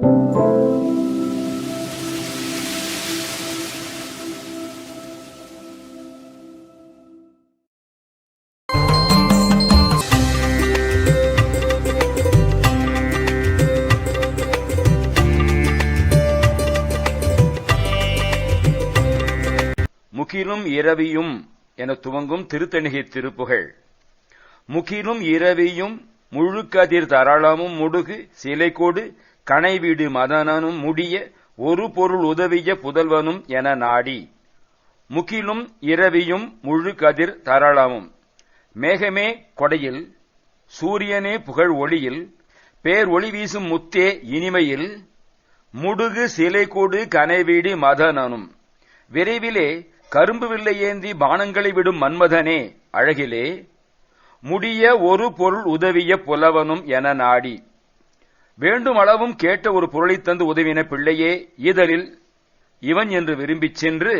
முகிலும் இரவியும் என துவங்கும் திருத்தணிகை திருப்புகழ். முகிலும் இரவியும் முழுக்கதிர் தரளமும் முடுகு சிலைகொடு கணைவீடு மதனனும் முடிய ஒரு பொருள் உதவிய புதல்வனும் என நாடி. முகிலும் இரவியும் முழுக்கதிர் தரளமும். மேகமே கொடையில், சூரியனே புகழ் ஒளியில், பேர் ஒளி வீசும் முத்தே இனிமையில், முடுகு சிலைகொடு கணைவீடு மதனனும். விரைவிலே கரும்பு வில்லை ஏந்தி பானங்களை விடும் மன்மதனே அழகிலே, முடிய ஒரு பொருள் உதவிய புலவனும் என நாடி. வேண்டும் அளவும் கேட்ட ஒரு பொருளைத் தந்து உதவின பிள்ளையே ஈதலில் இவன் என்று விரும்பிச் சென்று,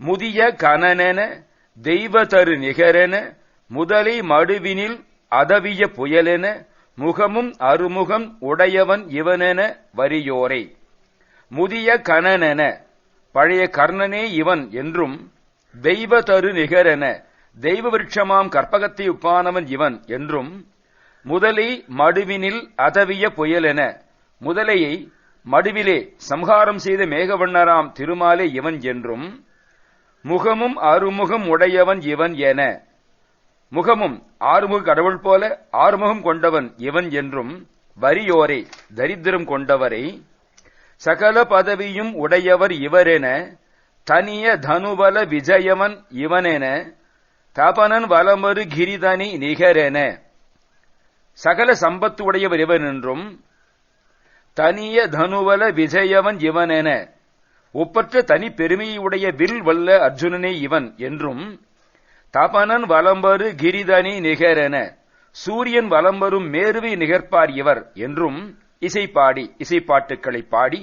முதிய கனனென தெய்வ தரு நிகரென முதலை மடுவினில் அதவிய புயலென முகமும் அருமுகம் உடையவன் இவனென வரியோரை. முதிய கனனென பழைய கர்ணனே இவன் என்றும், தெய்வ தரு நிகரென தெய்வ விருட்சமாம் கற்பகத்தை உப்பானவன் இவன் என்றும், முதலை மடுவினில் அதவிய புயலென முதலையை மடுவிலே சம்ஹாரம் செய்த மேகவண்ணராம் திருமாலே இவன் என்றும், முகமும் அருமுகம் உடையவன் இவன் என, முகமும் ஆறுமுக கடவுள் போல ஆறுமுகம் கொண்டவன் இவன் என்றும் வரியோரை தரித்திரம் கொண்டவரை, சகல பதவியும் உடையவர் இவரென தனிய தனுபல விஜயவன் இவனென தபனன் வலமரு கிரிதனி நிகரென, சகல சம்பத்து உடையவர் இவன் என்றும் தனிய தனுவல விஜயவன் இவனென ஒப்பற்ற தனி பெருமையுடைய வில் வல்ல அர்ஜுனனே இவன் என்றும், தபனன் வலம்பரு கிரிதனி நிகரென சூரியன் வலம்பரும் மேருவை நிகர்ப்பார் இவர் என்றும் இசைப்பாட்டுக்களை பாடி,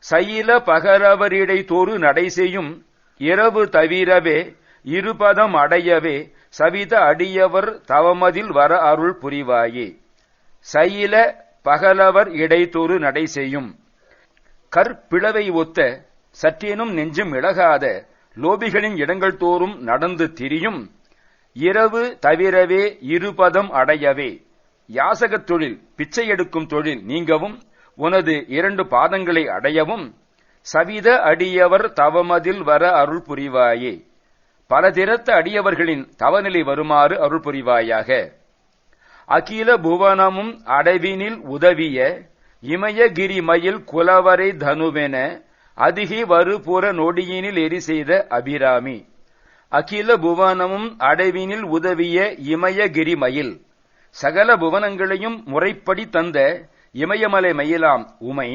சயில பகரவரிடை தோறு நடை செய்யும் இரவு தவிரவே இருபதம் அடையவே சவித அடியவர் தவமதில் வர அருள் புரிவாயே. சயில பகலவர் இடைத்தோறு நடை செய்யும். கற்பிளவை ஒத்த சற்றேனும் நெஞ்சம் இழகாத லோபிகளின் இடங்கள் தோறும் நடந்து திரியும். இரவு தவிரவே இருபதம் அடையவே யாசகத் தொழில் பிச்சை எடுக்கும் தொழில் நீங்கவும் உனது 2 பாதங்களை அடையவும் சவித அடியவர் தவமதில் வர அருள் புரிவாயே. பல திறத்த அடியவர்களின் தவநிலை வருமாறு அருள் புரிவாயாக. அகில புவனமும் அடைவினில் உதவிய இமயகிரி மயில் குலவரை தனுவென அதிகி வருபுற நொடியினில் எரி செய்த அபிராமி. அகில புவனமும் அடைவினில் உதவிய இமயகிரி மயில், சகல புவனங்களையும் முறைப்படி தந்த இமயமலை மயிலாம் உமை,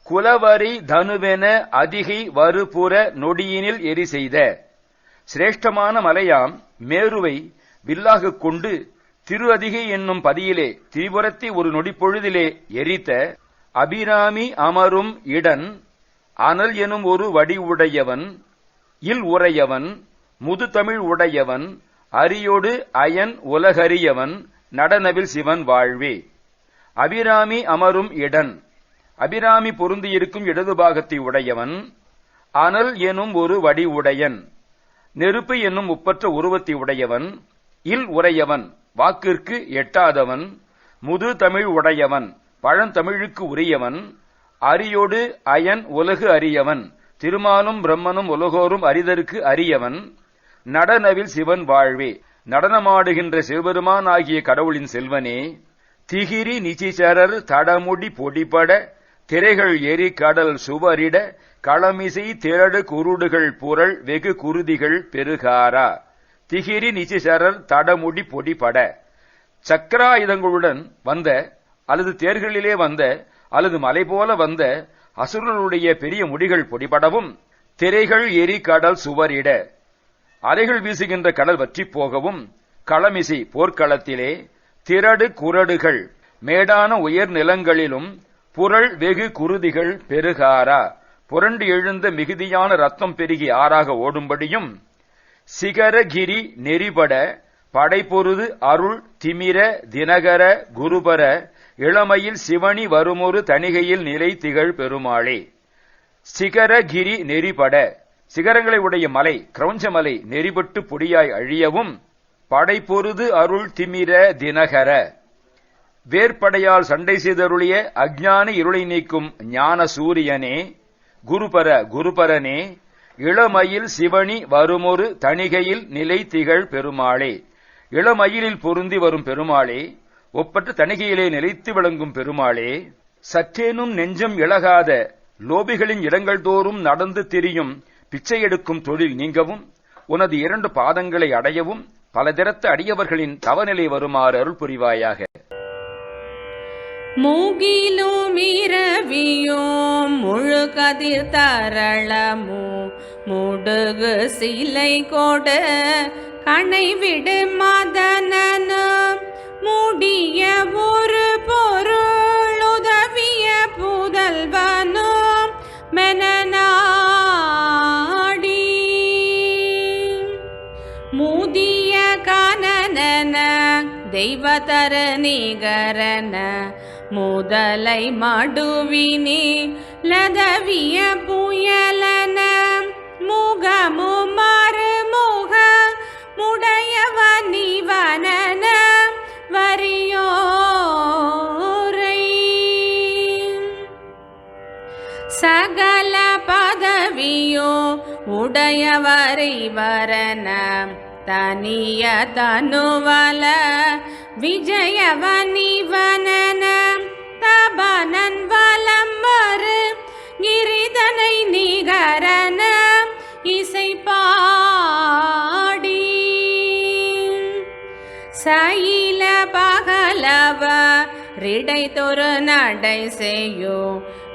குலவரை தனுவென அதிகை வருபுற நொடியினில் எரி செய்த சிரேஷ்டமான மலையாம் மேருவை வில்லாகக் கொண்டு திரு அதிகை என்னும் பதியிலே திரிபுரத்தை ஒரு நொடிப்பொழுதிலே எரித்த அபிராமி அமரும் இடன் அனல் எனும் ஒரு வடி உடையவன், இல் உரையவன், முதுதமிழ் உடையவன், அரியோடு அயன் உலகறியவன், நடனவில் சிவன் வாழ்வே. அபிராமி அமரும் இடன், அபிராமி பொருந்தியிருக்கும் இடது பாகத்தை உடையவன், அனல் எனும் ஒரு வடி உடையன், நெருப்பு என்னும் ஒப்பற்ற உருவத்தை உடையவன், இல் உரையவன் வாக்கிற்கு எட்டாதவன், முது தமிழ் உடையவன் பழந்தமிழுக்கு உரியவன், அரியோடு அயன் உலகு அறியவன் திருமாலும் பிரம்மனும் உலகோரும் அறிதற்கு அறியவன், நடனவில் சிவன் வாழ்வே. நடனமாடுகின்ற சிவபெருமான் ஆகிய கடவுளின் செல்வனே, திகிரி நிச்சிசரர் தடமுடி பொடிபட திரைகள் எரி கடல் சுவரிட களமிசை திரடு குருடுகள் புரள் வெகு குருதிகள் பெருகாரா. திகிரி நிச்சிசரர் தடமுடி பொடிபட, சக்கராயுதங்களுடன் வந்த அல்லது தேர்களிலே வந்த அல்லது மலை போல வந்த அசுரர்களுடைய பெரிய முடிகள் பொடிபடவும், திரைகள் எரி கடல் சுவரிட அலைகள் வீசுகின்ற கடல் வற்றிப் போகவும், களமிசை போர்க்களத்திலே திரடு குரடுகள் மேடான உயர் நிலங்களிலும் புரள் வெகு குருதிகள் பெருகாரா புரண்டு எழுந்த மிகுதியான ரத்தம் பெருகி ஆறாக ஓடும்படியும், சிகரகிரி நெறிபட படைபொருது அருள் திமிர தினகர குருபர இளமையில் சிவனி வருமொரு தணிகையில் நிலை திகழ் பெருமாளே. சிகரகிரி நெறிபட, சிகரங்களை உடைய மலை கிரௌஞ்சமலை நெறிபட்டு பொடியாய் அழியவும், படைப்பொருது அருள் திமிர தினகர, வேற்படையால் சண்டை செய்தருளிய அஞ்ஞான இருளை நீக்கும் ஞான சூரியனே, குருபரனே, இளமயில் சிவனி வருமொரு தணிகையில் நிலை திகழ் பெருமாளே. இளமயிலில் பொருந்தி வரும் பெருமாளே, ஒப்பற்ற தணிகையிலே நிலைத்து விளங்கும் பெருமாளே, சற்றேனும் நெஞ்சம் இழகாத லோபிகளின் இடங்கள் தோறும் நடந்து திரியும் பிச்சை எடுக்கும் தொழில் நீங்கவும், உனது 2 பாதங்களை அடையவும் பலதரத்து அடியவர்களின் தவநிலை வருமாறு அருள் புரிவாயாக. மூகிலும் இரவியும் முழு கதிர் தரளமோ முடுகு சிலை கொடு கணைவிடு மதனனும் முடிய ஒரு பொருள் உதவிய புதல்வனும் மெனநாடி மூதிய கானன தெய்வதர நிகரன முதலை மடுவினி லதவிய புயலன முகமு மறுமுக முடையவனிவனன வரியோரை சகல பதவியோ உடையவரிவரன தனிய தனுவல விஜயவனிவனன தபனன் வலம் வரு கிரிதனை நிகரன இசை பாடி சயில பகலவ ரிடை தொரு நடை செய்யோ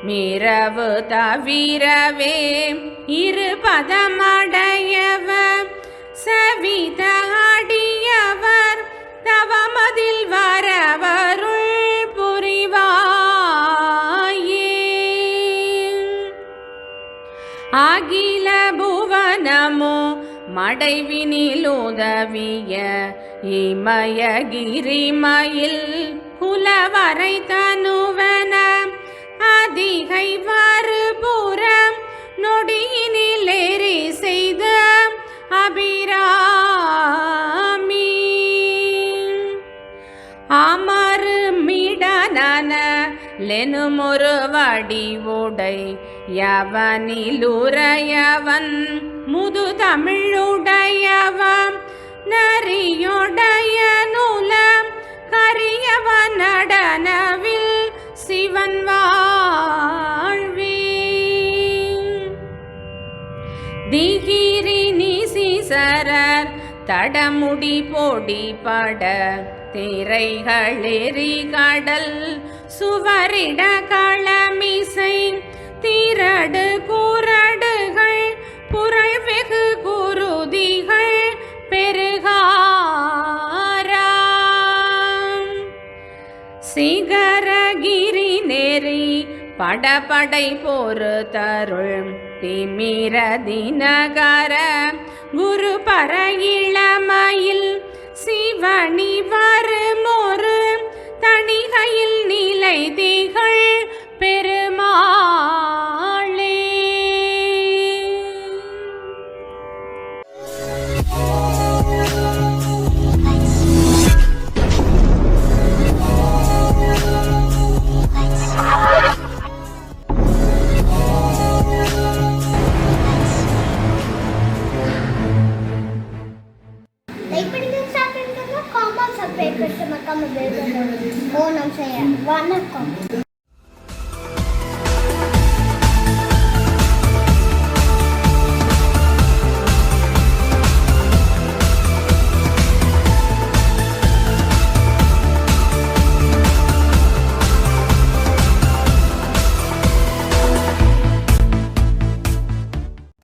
மிரவு தவிரவே 2 பதமடையவ சவித அடியவர் தவமதில் வரவருள் புரிவாயே. அகில புவனமோ மடைவினிலுதவிய இமயகிரிமயில் குலவரை தனுவன அதிகை வருபுறம் நொடியினிலேறி செய்த அபிராமி அமரு மிடனன லெனுமொரு வடிவுடை யவனிலுரையவன் முது தமிழுடையவன் நரியுடைய நூலம் கரியவன் நடனவில் சிவன் வாழ்வே. திகிரி நிசிசரர் தடமுடி பொடி பட திரைகளெறி கடல் சுவரிட களமிசை திரடு குரடுகள் புரள் வெகு குருதிகள் பெருகாரா சிகரகிரி நெறி படபடை பொறு தருள் திமிர தினகர குரு பர இளமயில் சிவனி வருமொரு தணிகையில் நிலை திகழ் பெருமாளே. Like, subscribe, comment, share, comment,